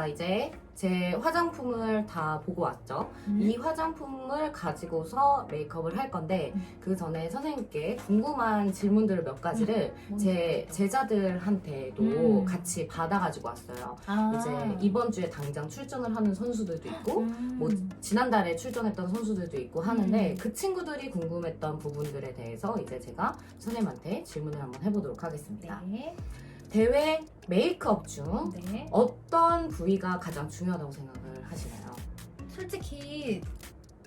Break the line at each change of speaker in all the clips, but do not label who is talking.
자, 이제 제 화장품을 다 보고 왔죠. 이 화장품을 가지고서 메이크업을 할 건데 그 전에 선생님께 궁금한 질문들을 몇 가지를 제 제자들한테도 같이 받아가지고 왔어요. 이제 이번 주에 당장 출전을 하는 선수들도 있고 뭐 지난달에 출전했던 선수들도 있고 하는데 그 친구들이 궁금했던 부분들에 대해서 이제 제가 선생님한테 질문을 한번 해보도록 하겠습니다.
네.
대회 메이크업 중
네.
어떤 부위가 가장 중요하다고 생각을 하시나요?
솔직히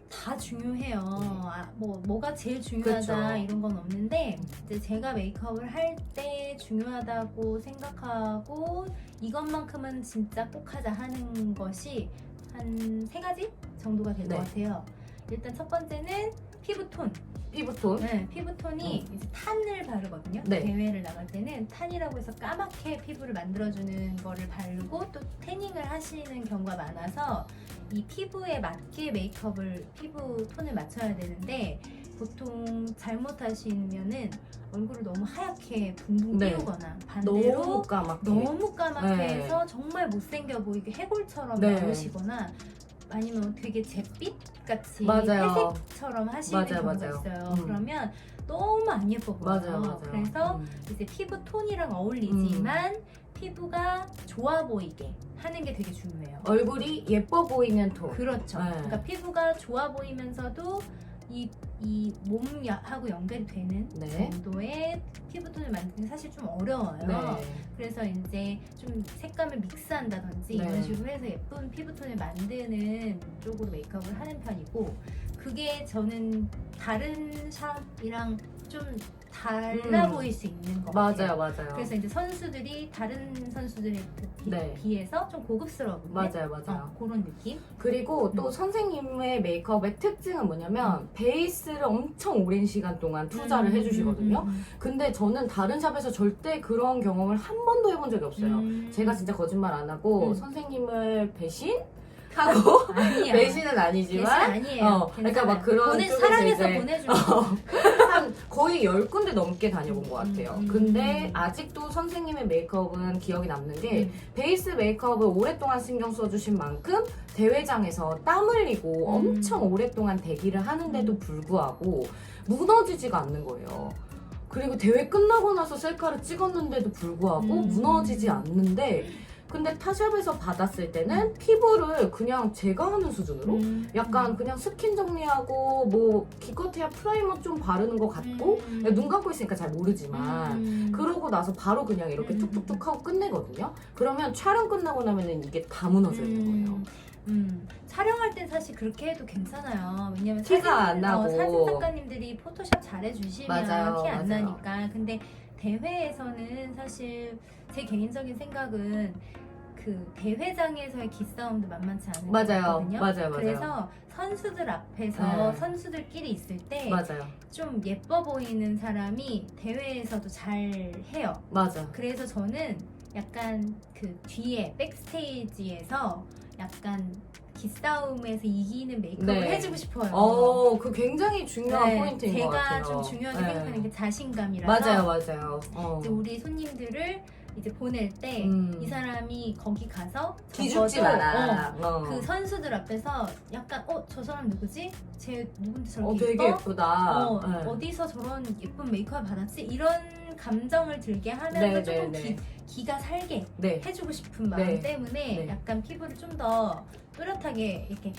다 중요해요. 뭐가 제일 중요하다
그쵸.
이런 건 없는데 이제 제가 메이크업을 할 때 중요하다고 생각하고 이것만큼은 진짜 꼭 하자 하는 것이 한 3가지 정도가 될 것
네.
같아요. 일단 첫 번째는 피부톤.
피부톤?
네, 피부톤이 이제 탄을 바르거든요.
네.
대회를 나갈 때는 탄이라고 해서 까맣게 피부를 만들어주는 거를 바르고 또 태닝을 하시는 경우가 많아서 이 피부에 맞게 메이크업을 피부톤을 맞춰야 되는데 보통 잘못하시면은 얼굴을 너무 하얗게 붕붕
네.
띄우거나 반대로
너무 까맣게.
너무 까맣게
네.
해서 정말 못생겨 보이게 해골처럼
네.
나오시거나 아니면 되게 잿빛 같이
맞아요.
회색처럼 하시는
맞아요,
경우가
맞아요.
있어요. 그러면 너무 안 예뻐 보여요.
맞아요, 맞아요.
그래서 이제 피부 톤이랑 어울리지만 피부가 좋아 보이게 하는 게 되게 중요해요.
얼굴이 예뻐 보이는 톤.
그렇죠.
네.
그러니까 피부가 좋아 보이면서도 이 몸하고 연결이 되는
네.
정도의 피부톤을 만드는 게 사실 좀 어려워요.
네.
그래서 이제 좀 색감을 믹스한다든지
네.
이런 식으로 해서 예쁜 피부톤을 만드는 쪽으로 메이크업을 하는 편이고 그게 저는 다른 샵이랑 좀 달라 보일 수 있는 것 같아요.
맞아요, 맞아요.
그래서 이제 선수들이 다른 선수들에
네.
비해서 좀 고급스러운데
맞아요, 맞아요.
그런 느낌?
그리고 또 선생님의 메이크업의 특징은 뭐냐면 베이스를 엄청 오랜 시간 동안 투자를 해주시거든요. 근데 저는 다른 샵에서 절대 그런 경험을 한 번도 해본 적이 없어요. 제가 진짜 거짓말 안 하고 선생님을 배신하고
아니야.
배신은 아니지만
아니에요.
그러니까 막 그런 쪽에서
사랑해서
이제
보내주는
한 거의 10군데 넘게 다녀본 것 같아요. 근데 아직도 선생님의 메이크업은 기억이 남는 게 베이스 메이크업을 오랫동안 신경 써주신 만큼 대회장에서 땀 흘리고 엄청 오랫동안 대기를 하는데도 불구하고 무너지지가 않는 거예요. 그리고 대회 끝나고 나서 셀카를 찍었는데도 불구하고 무너지지 않는데 근데 타샵에서 받았을 때는 피부를 그냥 제가 하는 수준으로 약간 그냥 스킨 정리하고 뭐 기껏해야 프라이머 좀 바르는 것 같고 눈 감고 있으니까 잘 모르지만 그러고 나서 바로 그냥 이렇게 툭툭툭 하고 끝내거든요. 그러면 촬영 끝나고 나면은 이게 다 무너져 있는 거예요.
촬영할 땐 사실 그렇게 해도 괜찮아요. 왜냐면
티가 안 나고.
사진 작가님들이 포토샵 잘해주시면
맞아요,
티 안
맞아요.
나니까. 근데 대회에서는 사실 제 개인적인 생각은 그 대회장에서의 기싸움도 만만치 않은 것 같거든요.
맞아요.
그래서 선수들 앞에서
네.
선수들끼리 있을 때
맞아요.
좀 예뻐 보이는 사람이 대회에서도 잘 해요.
맞아.
그래서 저는 약간 그 뒤에 백스테이지에서 약간 기싸움에서 이기는 메이크업을
네.
해주고 싶어요.
그 굉장히 중요한 포인트인 것 같아요.
제가 좀 중요하게
네.
생각하는 게 자신감이라서
맞아요.
이제 우리 손님들을 이제 보낼 때 이 사람이 거기 가서
기죽지
적어도,
마라.
그 선수들 앞에서 약간 저 사람 누구지? 쟤 누군데 저렇게
되게
예뻐?
예쁘다. 네.
어디서 저런 예쁜 메이크업 받았지? 이런 감정을 들게 하면서 조금 기가 살게 해주고 싶은 마음 때문에 약간 피부를 좀 더 또렷하게 이렇게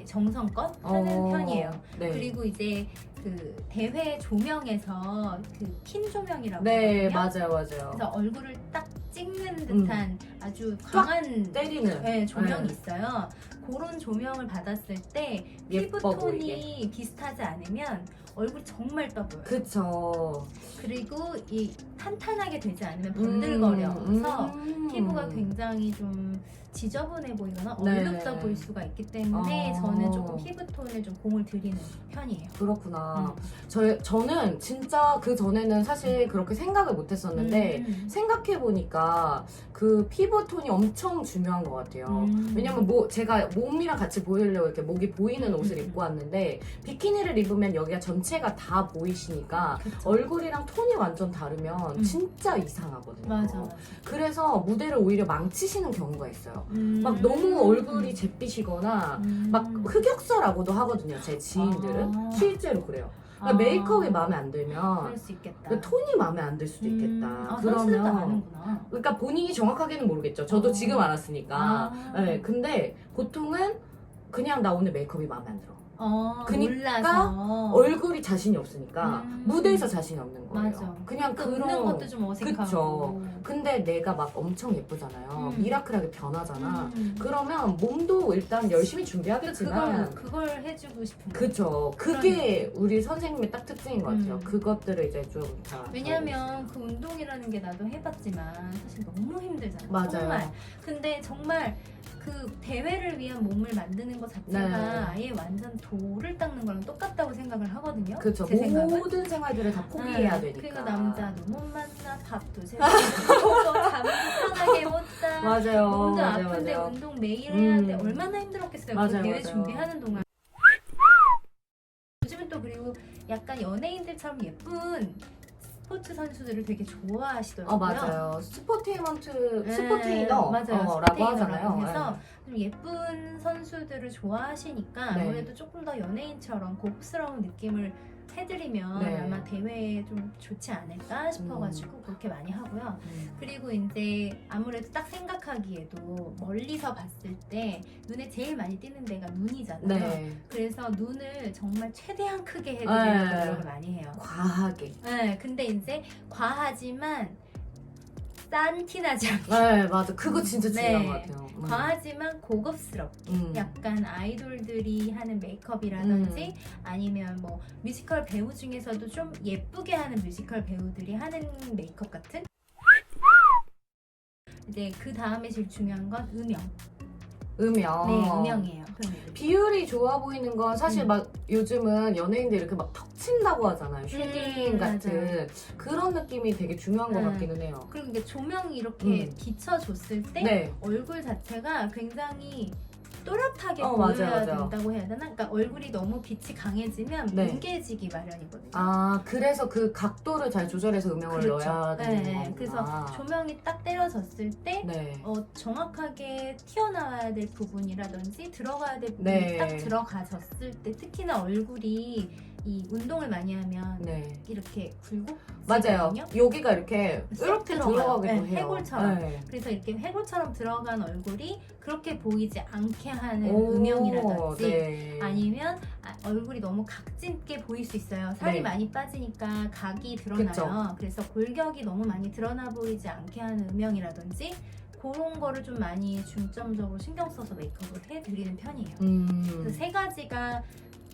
정성껏 하는 편이에요. 그리고 이제 그 대회 조명에서 그 핀 조명이라고 하거든요.
맞아요.
그래서 얼굴을 딱 찍는 듯한 아주 강한
때리는
조명이 있어요. 그런 조명을 받았을 때 피부톤이 비슷하지 않으면 얼굴이 정말 떠 보여요.
그쵸.
그리고 이 탄탄하게 되지 않으면 번들거려서 피부가 굉장히 좀 지저분해 보이거나 얼룩져 보일 수가 있기 때문에 저는 조금 피부톤에 좀 공을 들이는 편이에요.
그렇구나. 저는 진짜 그 전에는 사실 그렇게 생각을 못 했었는데 생각해보니까 그 피부톤이 엄청 중요한 것 같아요. 왜냐면 제가 몸이랑 같이 보이려고 이렇게 목이 보이는 옷을 입고 왔는데 비키니를 입으면 여기가 전체가 다 보이시니까
그쵸.
얼굴이랑 톤이 완전 다르면 진짜 이상하거든요.
맞아.
그래서 무대를 오히려 망치시는 경우가 있어요. 막 너무 얼굴이 잿빛이거나 막 흑역사라고도 하거든요. 제 지인들은 실제로 그래요. 그러니까 메이크업이 마음에 안 들면
그럴 수 있겠다.
그 톤이 마음에 안 들 수도 있겠다.
선수들도 아는구나.
그러니까 본인이 정확하게는 모르겠죠. 저도 지금 알았으니까. 네, 근데 보통은 그냥 나 오늘 메이크업이 마음에 안 들어. 그니까
몰라서.
얼굴이 자신이 없으니까 무대에서 자신이 없는 거예요.
맞아.
그냥
웃는
그런
것도 좀 어색하고.
그쵸. 근데 내가 막 엄청 예쁘잖아요. 미라클하게 변하잖아.
음.
그러면 몸도 일단 열심히 준비하겠지만
그걸 해주고 싶은 거예요.
그쵸. 그게 우리 선생님의 딱 특징인 것 같아요. 그것들을 이제 좀 다.
왜냐면 그 운동이라는 게 나도 해봤지만 사실 너무 힘들잖아.
맞아요.
정말. 근데 정말 그 대회를 위한 몸을 만드는 것 자체가
네.
아예 완전 돌을 닦는 거랑 똑같다고 생각을 하거든요.
그쵸.
제 생각은.
모든 생활들을 다 포기해야 되니까.
그리고 남자도 못 만나, 밥도 제대로 먹고, 잠도 편하게 못 자.
맞아요.
몸도
맞아요,
아픈데
맞아요.
운동 매일 해야 돼.
음.
얼마나 힘들었겠어요.
맞아요,
그 대회
맞아요.
준비하는 동안. 요즘은 또 그리고 약간 연예인들처럼 예쁜 스포츠 선수들을 되게 좋아하시더라고요.
맞아요. 스포테이너라고
맞아요.
하잖아요.
그래서 좀 예쁜 선수들을 좋아하시니까
네.
아무래도 조금 더 연예인처럼 고급스러운 느낌을 해드리면
네.
아마 대회에 좀 좋지 않을까 싶어가지고 그렇게 많이 하고요.
네.
그리고 이제 아무래도 딱 생각하기에도 멀리서 봤을 때 눈에 제일 많이 띄는 데가 눈이잖아요.
네.
그래서 눈을 정말 최대한 크게 해드리는
네.
노력을 많이 해요.
과하게.
네, 근데 이제 과하지만 싼 티나지 않게.
네, 맞아. 그거 진짜 중요한
네.
것 같아요.
과하지만 고급스럽게. 약간 아이돌들이 하는 메이크업이라든지 아니면 뭐 뮤지컬 배우 중에서도 좀 예쁘게 하는 뮤지컬 배우들이 하는 메이크업 같은. 이제 그 다음에 제일 중요한 건 음영.
음영.
네, 음영이에요.
비율이 좋아 보이는 건 사실 막 요즘은 연예인들 이렇게 막 턱 친다고 하잖아요. 쉐딩 같은
맞아요.
그런 느낌이 되게 중요한 것 같기는 해요.
그리고 이게 조명이 이렇게 비춰줬을 때
네.
얼굴 자체가 굉장히 또렷하게
맞아요,
보여야
맞아요.
된다고 해야 되나? 그러니까 얼굴이 너무 빛이 강해지면
네.
뭉개지기 마련이거든요.
그래서 그 각도를 잘 조절해서 음영을
그렇죠.
넣어야 되는
네,
거구나.
그래서 조명이 딱 때려졌을 때
네.
정확하게 튀어나와야 될 부분이라든지 들어가야 될 부분이
네.
딱 들어가졌을 때 특히나 얼굴이 이 운동을 많이 하면
네.
이렇게 굴곡
맞아요. 여기가 이렇게
쏙
이렇게
들어가요.
들어가기도
네,
해요.
해골처럼.
네.
그래서 이렇게 해골처럼 들어간 얼굴이 그렇게 보이지 않게 하는
오,
음영이라든지
네.
아니면 얼굴이 너무 각진게 보일 수 있어요. 살이
네.
많이 빠지니까 각이 드러나요.
그쵸.
그래서 골격이 너무 많이 드러나 보이지 않게 하는 음영이라든지 그런 거를 좀 많이 중점적으로 신경 써서 메이크업을 해드리는 편이에요. 그래서 세 가지가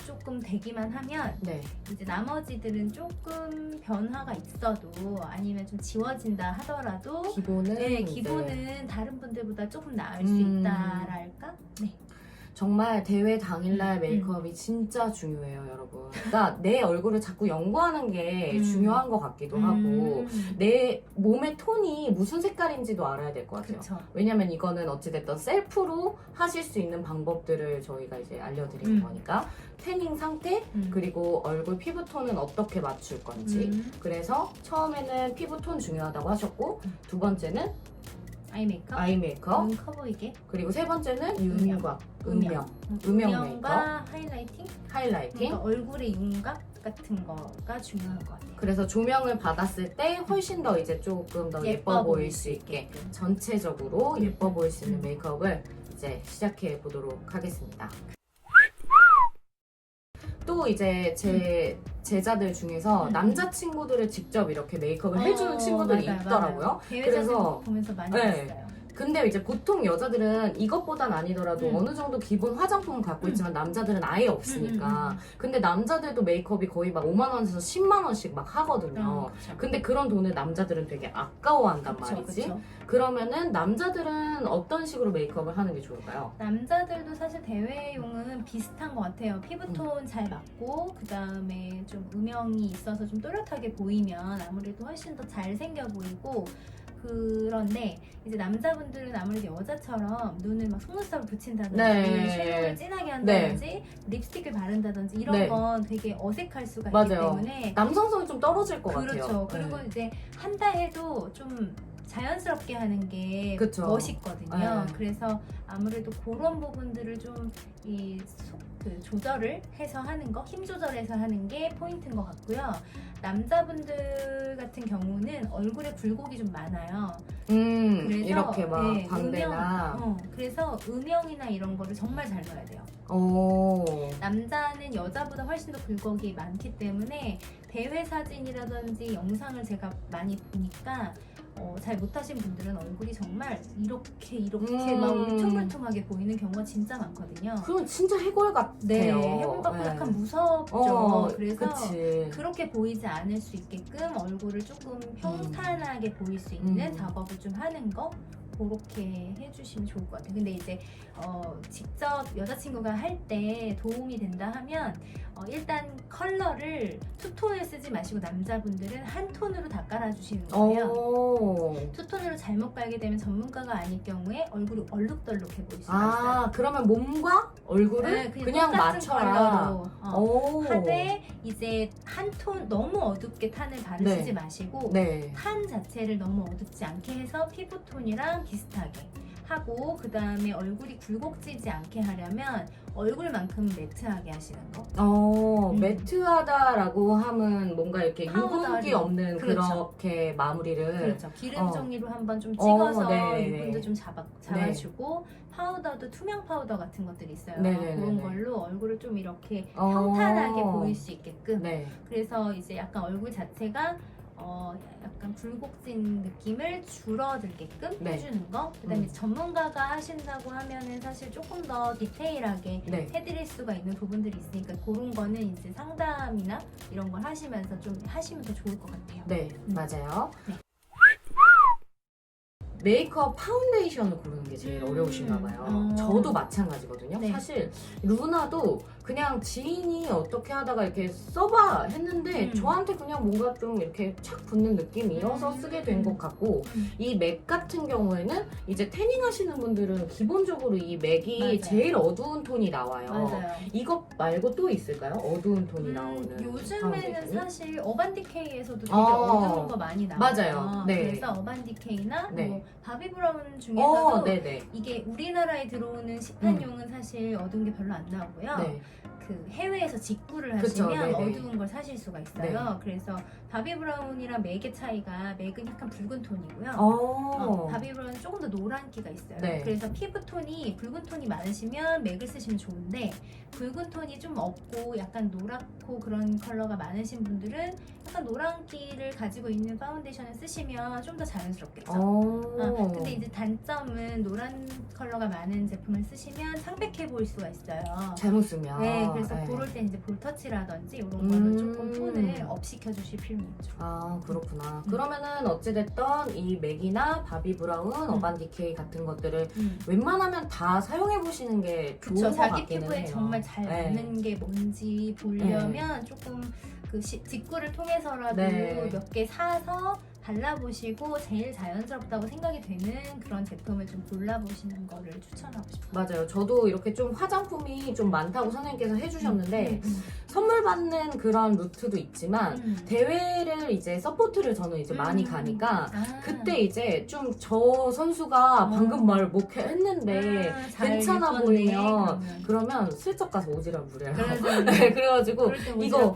조금 되기만 하면
네.
이제 나머지들은 조금 변화가 있어도 아니면 좀 지워진다 하더라도
기본은
네,
이제
기본은 다른 분들보다 조금 나을 수 있다랄까? 네.
정말 대회 당일날 메이크업이 진짜 중요해요, 여러분. 그러니까 내 얼굴을 자꾸 연구하는 게 중요한 것 같기도 하고 내 몸의 톤이 무슨 색깔인지도 알아야 될 것 같아요.
그쵸.
왜냐면 이거는 어찌됐든 셀프로 하실 수 있는 방법들을 저희가 이제 알려드리는 거니까 태닝 상태 그리고 얼굴 피부톤은 어떻게 맞출 건지 그래서 처음에는 피부톤 중요하다고 하셨고 두 번째는
아이 메이크업,
아이 메이크업
눈 커 보이게,
그리고 세 번째는 윤곽, 음영
음영과 하이라이팅,
하이라이팅
그러니까 얼굴의 윤곽 같은 거가 중요한 것 같아요.
그래서 조명을 받았을 때 훨씬 더 이제 조금 더 예뻐 보일 수 있게 전체적으로 예뻐 보일 수 있는 메이크업을 이제 시작해 보도록 하겠습니다. 또 이제 제 제자들 중에서 남자친구들을 직접 이렇게 메이크업을 해주는 친구들이 있더라고요.
그래서 보면서 많이 봤어요.
근데 이제 보통 여자들은 이것보단 아니더라도 어느 정도 기본 화장품은 갖고 있지만 남자들은 아예 없으니까. 근데 남자들도 메이크업이 거의 막 5만 원에서 10만 원씩 막 하거든요. 근데 그런 돈을 남자들은 되게 아까워한단 말이지.
그쵸.
그러면은 남자들은 어떤 식으로 메이크업을 하는 게 좋을까요?
남자들도 사실 대회용은 비슷한 것 같아요. 피부톤 잘 맞고 그 다음에 좀 음영이 있어서 좀 또렷하게 보이면 아무래도 훨씬 더 잘생겨 보이고 그런데 이제 남자분들은 아무래도 여자처럼 눈을 막 속눈썹을 붙인다든지
네.
섀도우를 진하게 한다든지 립스틱을 바른다든지 이런
네.
건 되게 어색할 수가 있기
맞아요.
때문에
남성성이 좀 떨어질 것 같아요.
그렇죠. 그리고 이제 한다 해도 좀 자연스럽게 하는 게
그쵸.
멋있거든요.
네.
그래서 아무래도 그런 부분들을 좀 조절을 해서 하는 거, 힘 조절해서 하는 게 포인트인 것 같고요. 남자분들 같은 경우는 얼굴에 굴곡이 좀 많아요. 그래서
이렇게 막
네,
광대나
그래서 음영이나 이런 거를 정말 잘 넣어야 돼요.
오.
남자는 여자보다 훨씬 더 굴곡이 많기 때문에 대회 사진이라든지 영상을 제가 많이 보니까 잘 못하신 분들은 얼굴이 정말 이렇게 막 울퉁불퉁하게 보이는 경우가 진짜 많거든요.
그럼 진짜 해골 같아요.
네, 해골같고 약간 무섭죠. 그래서
그치.
그렇게 보이지 않을 수 있게끔 얼굴을 조금 평탄하게 보일 수 있는 작업을 좀 하는 거 그렇게 해주시면 좋을 것 같아요. 근데 이제 직접 여자친구가 할 때 도움이 된다 하면 일단 컬러를 투톤을 쓰지 마시고 남자분들은 한 톤으로 다 깔아주시는 거예요. 투톤으로 잘못 깔게 되면 전문가가 아닐 경우에 얼굴이 얼룩덜룩해 보일 수가 있어요.
그러면 몸과 얼굴을
네,
그냥 맞춰라.
하되 이제 한 톤 너무 어둡게 탄을 바르시지 마시고 탄 자체를 너무 어둡지 않게 해서 피부톤이랑 비슷하게 하고 그 다음에 얼굴이 굴곡지지 않게 하려면 얼굴만큼 매트하게 하시는 거.
매트하다라고 하면 뭔가 이렇게 유분기 없는
그렇죠.
그렇게 마무리를.
그렇죠. 기름 종이로 한번 좀 찍어서
네.
유분도 좀 잡아주고 파우더도 투명 파우더 같은 것들이 있어요.
네.
그런 걸로 얼굴을 좀 이렇게 평탄하게 보일 수 있게끔.
네.
그래서 이제 약간 얼굴 자체가 약간 굴곡진 느낌을 줄어들게끔 해주는 거. 그다음에 전문가가 하신다고 하면은 사실 조금 더 디테일하게 해드릴 수가 있는 부분들이 있으니까 그런 거는 이제 상담이나 이런 걸 하시면서 좀 하시면 더 좋을 것 같아요.
네, 맞아요.
네.
메이크업 파운데이션을 고르는 게 제일 어려우신가 봐요. 저도 마찬가지거든요.
네.
사실 루나도 그냥 지인이 어떻게 하다가 이렇게 써봐 했는데 저한테 그냥 뭔가 좀 이렇게 착 붙는 느낌이어서 쓰게 된 것 같고 이 맥 같은 경우에는 이제 태닝 하시는 분들은 기본적으로 이 맥이
맞아요.
제일 어두운 톤이 나와요.
맞아요.
이거 말고 또 있을까요? 어두운 톤이 나오는
요즘에는
파운데이션이?
사실 어반디케이에서도 되게 어두운 거 많이 나와요.
맞아요. 네.
그래서 어반디케이나
네.
뭐 바비브라운 중에서도
네네.
이게 우리나라에 들어오는 시판용은 사실 어두운 게 별로 안 나오고요.
네.
그 해외에서 직구를
그쵸,
하시면
네네.
어두운 걸 사실 수가 있어요. 그래서 바비브라운이랑 맥의 차이가 맥은 약간 붉은 톤이고요. 바비브라운은 조금 더 노란기가 있어요.
네.
그래서 피부톤이 붉은 톤이 많으시면 맥을 쓰시면 좋은데 붉은 톤이 좀 없고 약간 노랗고 그런 컬러가 많으신 분들은 약간 노란기를 가지고 있는 파운데이션을 쓰시면 좀 더 자연스럽겠죠. 근데 이제 단점은 노란 컬러가 많은 제품을 쓰시면 창백해 보일 수가 있어요.
잘못 쓰면.
네, 그래서 그럴 때 이제 볼터치라든지 이런 거를 조금 톤을 업 시켜주실 필요는 있죠.
그렇구나. 그러면은 어찌됐던 이 맥이나 바비브라운, 어반디케이 같은 것들을 웬만하면 다 사용해 보시는 게 좋은 것
자기
같기는
피부에
해요.
정말 잘 맞는 게 뭔지 보려면 조금 그 직구를 통해서라도 몇 개 사서 발라보시고 제일 자연스럽다고 생각이 되는 그런 제품을 좀 골라보시는 거를 추천하고 싶어요.
맞아요. 저도 이렇게 좀 화장품이 좀 많다고 선생님께서 해주셨는데 선물 받는 그런 루트도 있지만 대회를 이제 서포트를 저는 이제 많이 가니까 그때 이제 좀 저 선수가 방금 말을 못 했는데 괜찮아 보이면 그러면 슬쩍 가서 오지랖 부려요. 네, 그래가지고 이거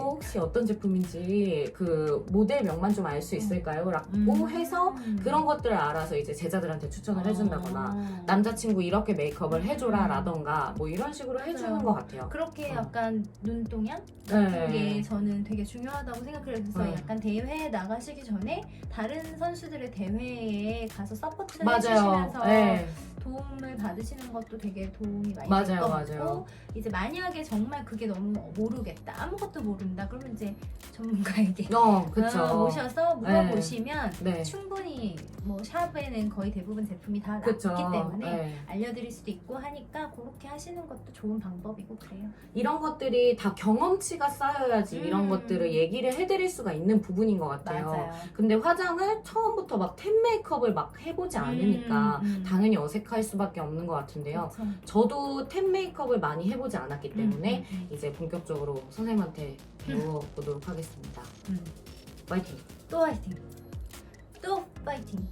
혹시 어떤 제품인지 그 모델명만 좀 알 수 있을까요? 라고 해서 그런 것들을 알아서 이제 제자들한테 추천을 해준다거나 남자친구 이렇게 메이크업을 해줘라 라던가 뭐 이런 식으로 해주는 것 같아요.
그렇게 약간 눈동양 같은 게 저는 되게 중요하다고 생각해요. 그래서 약간 대회에 나가시기 전에 다른 선수들의 대회에 가서 서포트를 해주시면서 도움을 받으시는 것도 되게 도움이 많이 될 것 같고 이제 만약에 정말 그게 너무 모르겠다 아무것도 모른다 그러면 이제 전문가에게
그쵸.
오셔서 물어보시는 물어보시면
네.
충분히 뭐 샵에는 거의 대부분 제품이 다
그쵸.
나왔기 때문에
네.
알려드릴 수도 있고 하니까 그렇게 하시는 것도 좋은 방법이고 그래요.
이런 것들이 다 경험치가 쌓여야지 이런 것들을 얘기를 해드릴 수가 있는 부분인 것 같아요.
맞아요.
근데 화장을 처음부터 막 템 메이크업을 막 해보지 않으니까 당연히 어색할 수밖에 없는 것 같은데요.
그쵸.
저도 템 메이크업을 많이 해보지 않았기 때문에 이제 본격적으로 선생님한테 배워보도록 하겠습니다. 파이팅!
또 화이팅! 또 파이팅!